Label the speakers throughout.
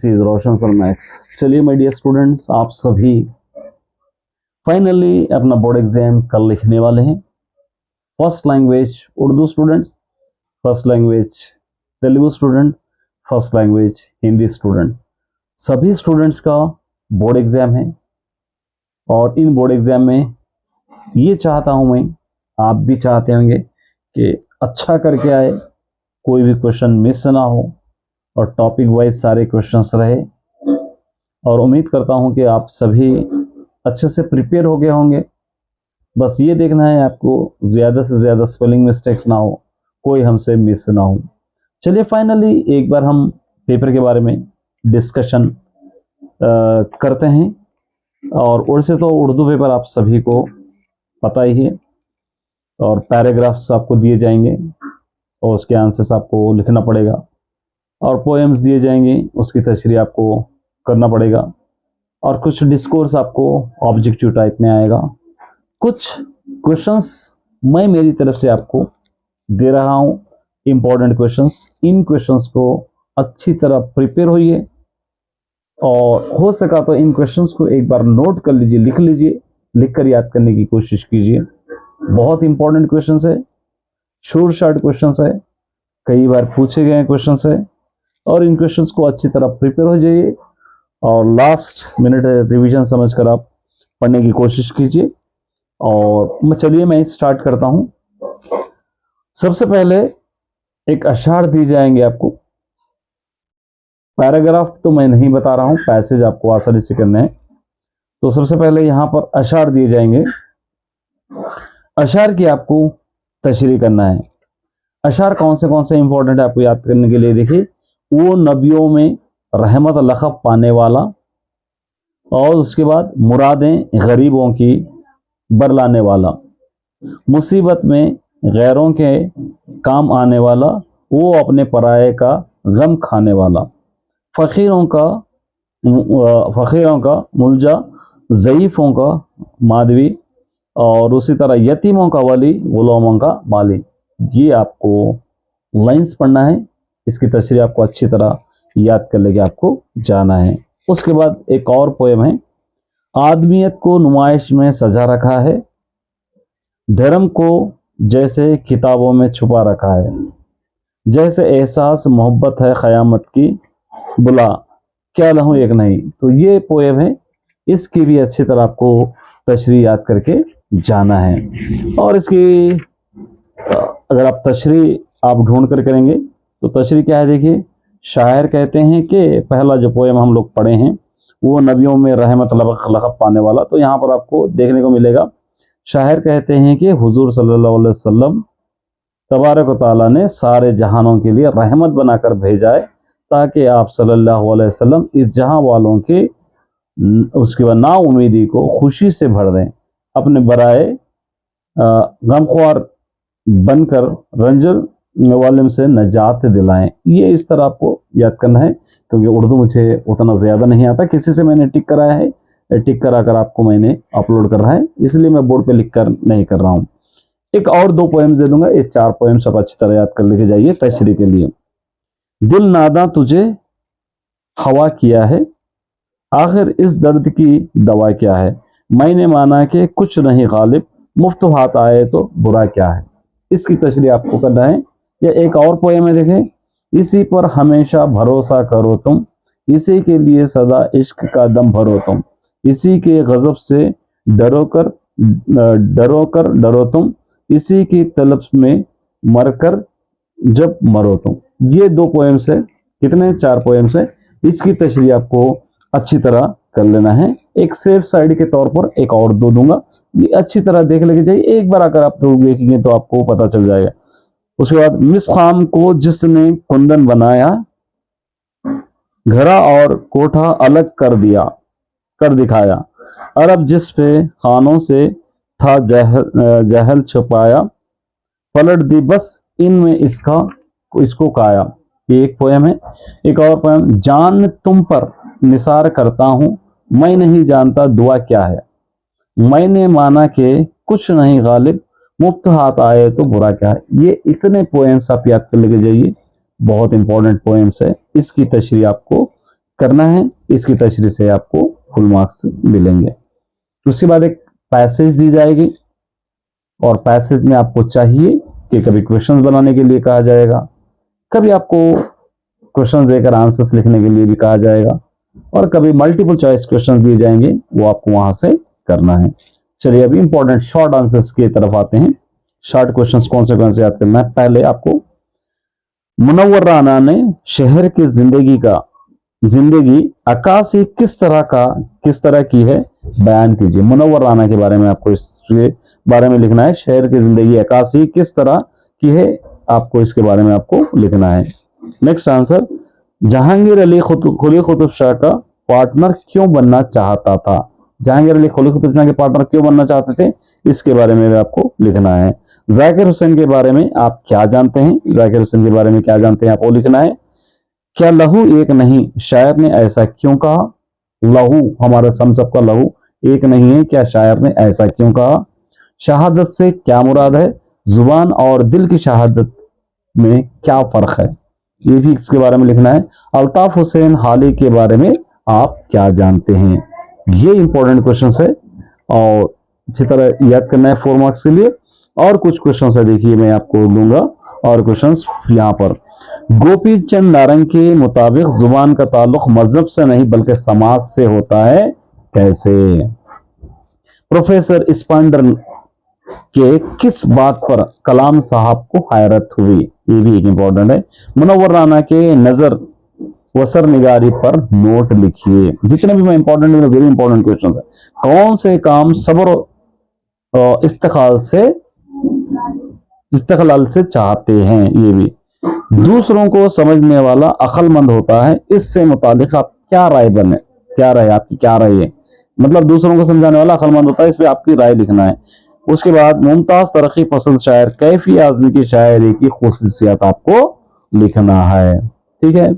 Speaker 1: Is Roshan sir max. चलिए my dear students, आप सभी फाइनली अपना बोर्ड एग्जाम कल लिखने वाले हैं। First language Urdu students, first language Telugu student, first language Hindi student, सभी स्टूडेंट्स का बोर्ड एग्जाम है। और इन बोर्ड एग्जाम में ये चाहता हूं मैं, आप भी चाहते होंगे कि अच्छा करके आए, कोई भी क्वेश्चन मिस ना हो और टॉपिक वाइज सारे क्वेश्चंस रहे। और उम्मीद करता हूं कि आप सभी अच्छे से प्रिपेयर हो गए होंगे। बस ये देखना है आपको ज़्यादा से ज़्यादा स्पेलिंग मिस्टेक्स ना हो, कोई हमसे मिस ना हो। चलिए फाइनली एक बार हम पेपर के बारे में डिस्कशन करते हैं। और वैसे तो उर्दू पेपर आप सभी को पता ही है, और पैराग्राफ्स आपको दिए जाएंगे और उसके आंसर्स आपको लिखना पड़ेगा, और पोएम्स दिए जाएंगे, उसकी तशरीह आपको करना पड़ेगा, और कुछ डिस्कोर्स आपको ऑब्जेक्टिव टाइप में आएगा। कुछ क्वेश्चंस मैं मेरी तरफ से आपको दे रहा हूं, इंपॉर्टेंट क्वेश्चंस। इन क्वेश्चंस को अच्छी तरह प्रिपेयर होइए, और हो सका तो इन क्वेश्चंस को एक बार नोट कर लीजिए, लिख लीजिए, लिखकर याद करने की कोशिश कीजिए। बहुत इंपॉर्टेंट क्वेश्चंस है, शॉर्ट शॉर्ट क्वेश्चंस है, कई बार पूछे गए क्वेश्चंस है, और इन क्वेश्चंस को अच्छी तरह प्रिपेयर हो जाइए और लास्ट मिनट रिवीजन समझकर आप पढ़ने की कोशिश कीजिए। और चलिए मैं स्टार्ट करता हूं। सबसे पहले एक अशार दी जाएंगे आपको। पैराग्राफ तो मैं नहीं बता रहा हूं, पैसेज आपको आसानी से करने हैं। तो सबसे पहले यहां पर अशार दिए जाएंगे। अशार की आपको तशरीह करना है। अशार कौन से इंपॉर्टेंट है आपको याद करने के लिए, देखिए, वो नबियों में रहमत लक़ब पाने वाला, और उसके बाद मुरादें गरीबों की बरलाने वाला, मुसीबत में गैरों के काम आने वाला, वो अपने पराये का गम खाने वाला, फ़कीरों का मुलजा, ज़ईफ़ों का मादवी, और उसी तरह यतीमों का वली, गुलामों का माली। ये आपको लाइंस पढ़ना है, इसकी तशरीह आपको अच्छी तरह याद कर लेके आपको जाना है। उसके बाद एक और पोएम है। आदमियत को नुमाइश में सजा रखा है, धर्म को जैसे किताबों में छुपा रखा है, जैसे एहसास मोहब्बत है क़यामत की, बुला क्या लहूं एक नहीं। तो ये पोएम है, इसकी भी अच्छी तरह आपको तशरीह याद करके जाना है। और इसकी अगर आप तशरीह आप ढूंढ कर करेंगे तो तशरीह क्या है, देखिए, शायर कहते हैं कि पहला जो पोएम हम लोग पढ़े हैं वो नबियों में रहमत लक़ब पाने वाला। तो यहाँ पर आपको देखने को मिलेगा, शायर कहते हैं कि हुजूर सल्लल्लाहु अलैहि वसल्लम तबारक व तआला ने सारे जहानों के लिए रहमत बनाकर भेजा है, ताकि आप सल्लल्लाहु अलैहि वसल्लम इस जहां वालों के उसके बाद नाउमीदी को खुशी से भर दें, अपने बराए गमख्वार बनकर रंजन वालिम से नजात दिलाएं। ये इस तरह आपको याद करना है, क्योंकि उर्दू मुझे उतना ज़्यादा नहीं आता, किसी से मैंने टिक कराया है, टिक करा कर आपको मैंने अपलोड कर रहा है, इसलिए मैं बोर्ड पे लिख कर नहीं कर रहा हूँ। एक और दो पोएम्स दे दूंगा, ये 4 पोएम्स आप अच्छी तरह याद कर लेके जाइए तशरीह के लिए। दिल नादा तुझे हवा किया है, आखिर इस दर्द की दवा क्या है, मैंने माना कि कुछ नहीं गालिब, मुफ्त हाथ आए तो बुरा क्या है। इसकी तशरीह आपको करना है। या एक और पोएम है, देखें, इसी पर हमेशा भरोसा करो तुम, इसी के लिए सदा इश्क का दम भरो तुम, इसी के गजब से डरो तुम, इसी की तलब में मरकर जब मरो तुम। ये 2 पोएम्स है, कितने 4 पोएम्स है। इसकी तशरीह आपको अच्छी तरह कर लेना है। एक सेफ साइड के तौर पर एक और 2 दूंगा, ये अच्छी तरह देख लेके जाइए। एक बार अगर आप देखेंगे तो आपको पता चल जाएगा। उसके बाद मिसखाम को जिसने कुंदन बनाया, घरा और कोठा अलग कर दिखाया, अरब जिस पे खानों से था जहल छुपाया, पलट दी बस इनमें इसको काया। ये एक पोएम है। एक और पोएम, जान तुम पर निसार करता हूं, मैं नहीं जानता दुआ क्या है, मैंने माना कि कुछ नहीं गालिब, मुफ्त हाथ आए तो बुरा क्या है। ये इतने पोएम्स आप याद कर लेके जाइए, बहुत इंपॉर्टेंट पोएम्स है। इसकी तशरीह आपको करना है, इसकी तशरीह से आपको फुल मार्क्स मिलेंगे। उसके बाद एक पैसेज दी जाएगी और पैसेज में आपको चाहिए कि कभी क्वेश्चंस बनाने के लिए कहा जाएगा, कभी आपको क्वेश्चंस देकर आंसर्स लिखने के लिए भी कहा जाएगा, और कभी मल्टीपल चॉइस क्वेश्चंस दिए जाएंगे, वो आपको वहां से करना है। चलिए अभी इंपॉर्टेंट शॉर्ट आंसर्स की तरफ आते हैं। शॉर्ट क्वेश्चंस कौन से याद करना है। पहले आपको मुनव्वर राना ने शहर की जिंदगी अक्कासी किस तरह की है, बयान कीजिए। मुनव्वर राना के बारे में आपको इसके बारे में लिखना है। शहर की जिंदगी अक्कासी किस तरह की है, आपको इसके बारे में आपको लिखना है। नेक्स्ट आंसर, जहांगीर अली कुली कुतुब शाह का पार्टनर क्यों बनना चाहता था। जहांगीर अली कुली कुतुब शाह के पार्टनर क्यों बनना चाहते थे, इसके बारे में आपको लिखना है। जाकिर हुसैन के बारे में आप क्या जानते हैं, जाकिर हुसैन के बारे में क्या जानते हैं आपको लिखना है। क्या लहू एक नहीं, शायर ने ऐसा क्यों कहा। लहू, हमारा सबका लहू एक नहीं है, क्या शायर ने ऐसा क्यों कहा। शहादत से क्या मुराद है, जुबान और दिल की शहादत में क्या फर्क है, ये भी इसके बारे में लिखना है। अल्ताफ हुसैन हाली के बारे में आप क्या जानते हैं। ये इंपॉर्टेंट क्वेश्चन है और इसी तरह याद करना है 4 मार्क्स के लिए। और कुछ क्वेश्चन है, देखिए मैं आपको दूंगा और क्वेश्चंस यहाँ पर। गोपी चंद नारंग के मुताबिक जुबान का ताल्लुक मजहब से नहीं बल्कि समाज से होता है, कैसे। प्रोफेसर स्पांडर के किस बात पर कलाम साहब को हैरत हुई, ये भी एक इंपॉर्टेंट है। मुनव्वर राना के नजर वसर निगारी पर नोट लिखिए। जितने भी मैं इंपॉर्टेंट वेरी इंपॉर्टेंट क्वेश्चन है। कौन से काम सब्र और इस्तक़लाल से चाहते हैं, ये भी। दूसरों को समझने वाला अक्लमंद होता है, इससे मुतालिक आप क्या राय आपकी क्या राय है, मतलब दूसरों को समझाने वाला अक्लमंद होता है, इस पे आपकी राय लिखना है। उसके बाद मुमताज तरक्की पसंद शायर कैफी आजमी की शायरी की खुसूसियत आपको लिखना है, ठीक है।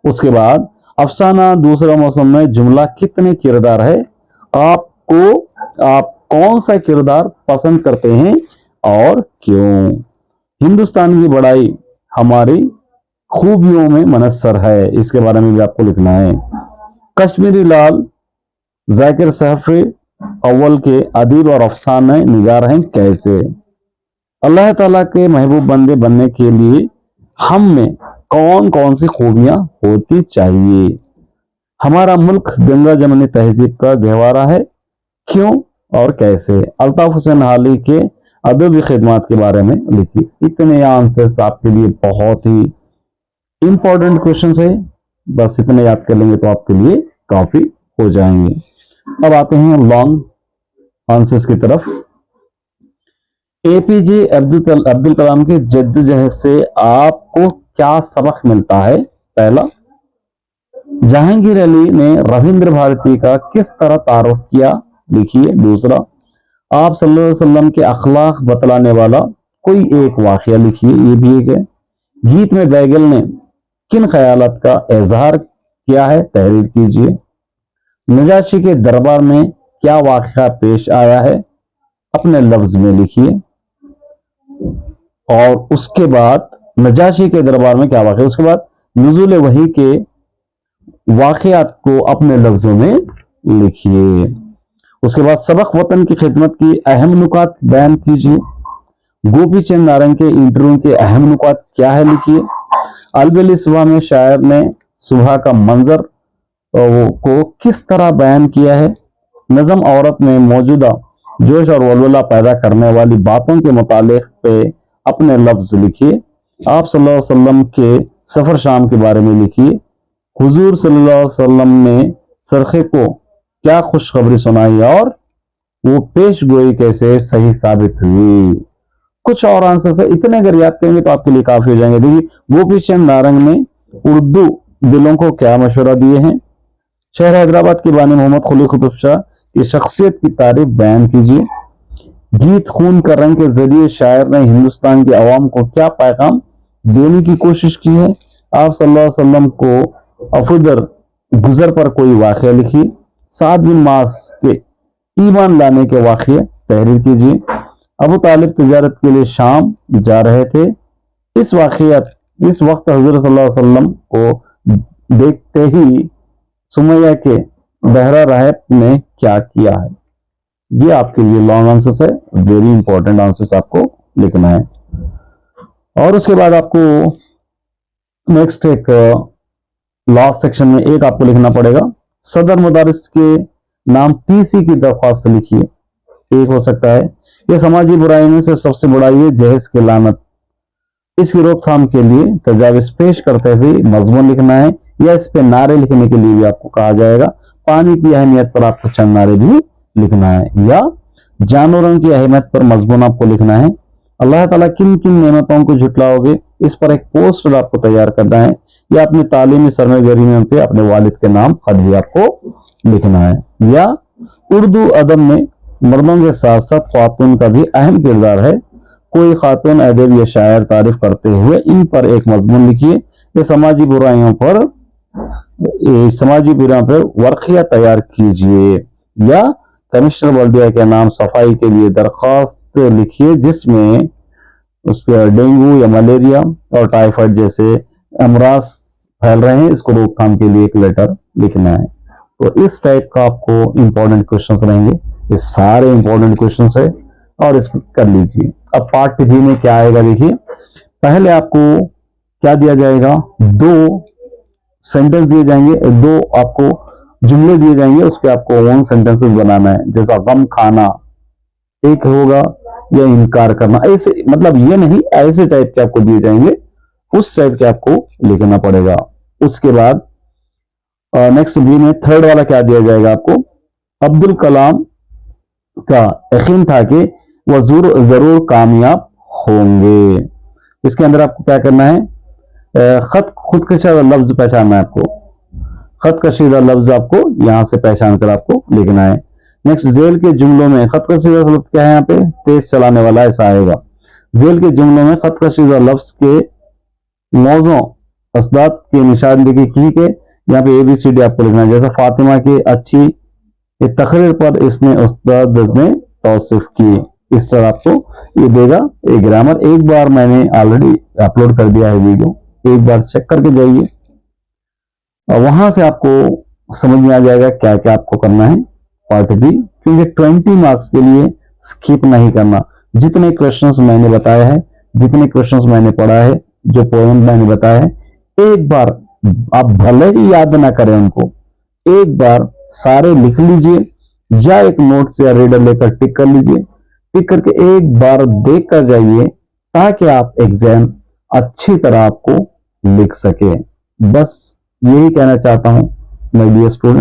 Speaker 1: उसके बाद अफसाना दूसरा मौसम में जुमला कितने किरदार है, आप कौन सा किरदार पसंद करते हैं और क्यों। हिंदुस्तान की बड़ाई हमारी खूबियों में मनस्सर है, इसके बारे में भी आपको लिखना है। कश्मीरी लाल जाकिर सहफ़ी अव्वल के अदीब और अफसाने निगार हैं, कैसे। अल्लाह ताला के महबूब बंदे बनने के लिए हम में कौन कौन सी खूबियां होती चाहिए। हमारा मुल्क गंगा जमनी तहजीब का गहवारा है, क्यों और कैसे। अल्ताफ हुसैन हाली के अदबी खिदमत के बारे में लिखिए। इतने आंसर्स आपके लिए बहुत ही इंपॉर्टेंट क्वेश्चन है, बस इतने याद कर लेंगे तो आपके लिए काफी हो जाएंगे। अब आते हैं लॉन्ग आंसर्स की तरफ। एपीजे अब्दुल कलाम के जद्दोजहद से आपको क्या सबक मिलता है। पहला, जहांगीर अली ने रविंद्र भारती का किस तरह तारुफ किया, लिखिए। दूसरा, आप सल्लल्लाहु अलैहि वसल्लम के अखलाक बतलाने वाला कोई एक वाकया लिखिए, ये भी एक है। गीत में बैगल ने किन ख्यालात का इजहार किया है, तहरीर कीजिए। नजाशी के दरबार में क्या वाकया पेश आया है, अपने लफ्ज में लिखिए। और उसके बाद नजाशी के दरबार में क्या वाकया, उसके बाद नुज़ूल वही के वाकयात को अपने लफ्जों में लिखिए। उसके बाद सबक वतन की खिदमत की अहम नुकात बयान कीजिए। गोपी चंद नारंग के इंटरव्यू के अहम नुकात क्या है, लिखिए। अलबेली सुबह में शायर ने सुबह का मंजर को किस तरह बयान किया है। नज़म औरत में मौजूदा जोश और वलवला पैदा करने वाली बातों के मुतालिक पे अपने लफ्ज लिखिए। आप सल्लल्लाहु अलैहि वसल्लम के सफर शाम के बारे में लिखिए। हुजूर सल्लल्लाहु अलैहि वसल्लम ने सरखे को क्या खुशखबरी सुनाई और वो पेश गोई कैसे सही साबित हुई। कुछ और आंसर है, इतने अगर याद करेंगे तो आपके लिए काफी हो जाएंगे। देखिए, गोपी चंद नारंग ने उर्दू दिलों को क्या मशवरा दिए हैं। शहर हैदराबाद के बानी मोहम्मद कुली कुतुब शाह की शख्सियत की तारीफ बयान कीजिए। गीत खून का रंग के जरिए शायर ने हिंदुस्तान के अवाम को क्या पैगाम देने की कोशिश की है। आप सल्लल्लाहु अलैहि वसल्लम को अफुदर गुजर पर कोई वाकया लिखिए। 7 दिन मास के ईमान लाने के वाकये तहरीर कीजिए। अबू तालिब तिजारत के लिए शाम जा रहे थे, इस वक्त हजरत सल्लल्लाहु अलैहि वसल्लम को देखते ही सुमैया के बहरा राहब ने क्या किया है। ये आपके लिए लॉन्ग आंसर्स है, वेरी इंपॉर्टेंट आंसर्स आपको लिखना है। और उसके बाद आपको नेक्स्ट एक लास्ट सेक्शन में एक आपको लिखना पड़ेगा, सदर मदारिस के नाम टीसी की दरख्वास्त लिखिए। एक हो सकता है, ये समाजी बुराई में से सबसे बुराई है जहेज की लानत, इसकी रोकथाम के लिए तजावीज पेश करते हुए मजमून लिखना है, या इस पे नारे लिखने के लिए भी आपको कहा जाएगा। पानी की अहमियत पर आपको चंद नारे भी लिखना है, या जानवरों की अहमियत पर मजमून आपको लिखना है। अल्लाह ताला किन किन नेमतों को झुटलाओगे, इस पर एक पोस्टर आपको तैयार करना है, या अपनी तालीमी सरमगर्मियों पे अपने वालिद के नाम खत भी आपको लिखना है। या उर्दू अदब में मर्दों के साथ साथ खातून का भी अहम किरदार है, कोई खातून अदब या शायर तारीफ करते हुए इन पर एक मजमून लिखिए। ये समाजी बुराइयों पर वर्क़िया तैयार कीजिए। या कमिश्नर बल्दिया के नाम सफाई के लिए दरखास्त लिखिए, जिसमें उस पर डेंगू या मलेरिया और टाइफाइड जैसे अमराज फैल रहे हैं, इसको रोकथाम के लिए एक लेटर लिखना है। तो इस टाइप का आपको इंपॉर्टेंट क्वेश्चंस रहेंगे, ये सारे इंपॉर्टेंट क्वेश्चंस है और इसको कर लीजिए। अब पार्ट बी में क्या आएगा देखिए, पहले आपको क्या दिया जाएगा, 2 सेंटेंस दिए जाएंगे, 2 आपको जुमले दिए जाएंगे, उस पर आपको ओन सेंटेंसेस बनाना है। जैसा गम खाना एक होगा, या इनकार करना, ऐसे मतलब ये नहीं, ऐसे टाइप के आपको दिए जाएंगे, उस टाइप के आपको लिखना पड़ेगा। उसके बाद नेक्स्ट बी में थर्ड वाला क्या दिया जाएगा आपको, अब्दुल कलाम का यकीन था कि वह जरूर कामयाब होंगे। इसके अंदर आपको क्या करना है, खुदकशीदा लफ्ज पहचानना है आपको, खुदकशीदा लफ्ज आपको यहां से पहचान कर आपको लिखना है। नेक्स्ट जेल के जुमलों में खुदकशीदा लफ्ज क्या है, यहाँ पे तेज चलाने वाला ऐसा आएगा। जेल के जुमलों में खुदकशीदा लफ्ज के मौजू असदाद की निशानदेही की के यहाँ पे ABCD आपको लिखना है। जैसे फातिमा की अच्छी तकरीर पर इसने उस्ताद ने तौसीफ की, इस तरह आपको ये देगा। ये ग्रामर एक बार मैंने ऑलरेडी अपलोड कर दिया है वीडियो, एक बार चेक करके जाइए, और वहां से आपको समझ में आ जाएगा क्या क्या आपको करना है पार्ट बी। क्योंकि 20 मार्क्स के लिए स्किप नहीं करना। जितने क्वेश्चंस मैंने बताया है, जितने क्वेश्चंस मैंने पढ़ा है, जो पॉइंट मैंने बताया है, एक बार आप भले ही याद ना करें उनको, एक बार सारे लिख लीजिए, या एक नोट या रीडर लेकर टिक कर लीजिए, टिक करके एक बार देख कर जाइए, ताकि आप एग्जाम अच्छी तरह आपको लिख सके। बस यही कहना चाहता हूं माय डियर स्टूडेंट।